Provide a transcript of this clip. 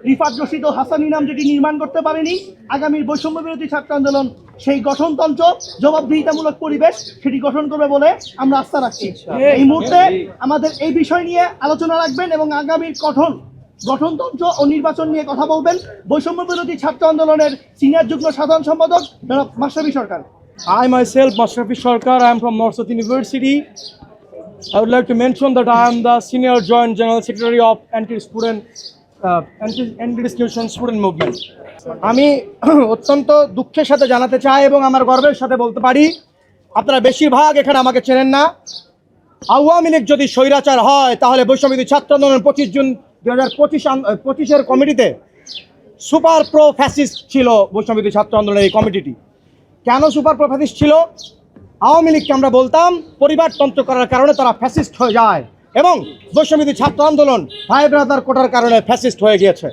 রিফাত রশিদ ও হাসান ইনাম যেটি নির্মাণ করতে পারেনি, আগামীর বৈষম্য বিরোধী ছাত্র আন্দোলন সেই গঠনতন্ত্র, জবাবদিহিতামূলক পরিবেশ সেটি গঠন করবে বলে আমরা আস্থা রাখছি। এই মুহূর্তে আমাদের এই বিষয় নিয়ে আলোচনা রাখবেন এবং আগামীর গঠনতন্ত্র ও নির্বাচন নিয়ে কথা বলবেন বৈষম্য বিরোধী ছাত্র আন্দোলনের সিনিয়র যুগ্ম সাধারণ সম্পাদক জনাব মাশরাফি সরকার। I myself, Mashrafi Sarkar, I am from North South University. I would like to mention that I am the Senior Joint General Secretary of Anti-Discrimination Student Movement. আমি অত্যন্ত দুঃখের সাথে জানাতে চাই এবং আমার গর্বের সাথে বলতে পারি, আপনারা বেশিরভাগ এখানে আমাকে চেনেন না। আওয়ামী লীগ যদি স্বৈরাচার হয় তাহলে বৈষম্য বিরোধী ছাত্র আন্দোলন 25 জুন 2025 কমিটিতে সুপার প্রো ফ্যাসিস্ট ছিল। বৈষম্য বিরোধী ছাত্র আন্দোলনের এই কমিটিটি কেন সুপার প্রো ফ্যাসিস্ট ছিল? আওয়ামী লীগকে আমরা বলতাম পরিবারতন্ত্র করার কারণে তারা ফ্যাসিস্ট হয়ে যায় এবং বৈষম্য বিরোধী ছাত্র আন্দোলন ভাই ব্রাদার কোটার কারণে ফ্যাসিস্ট হয়ে গিয়েছে।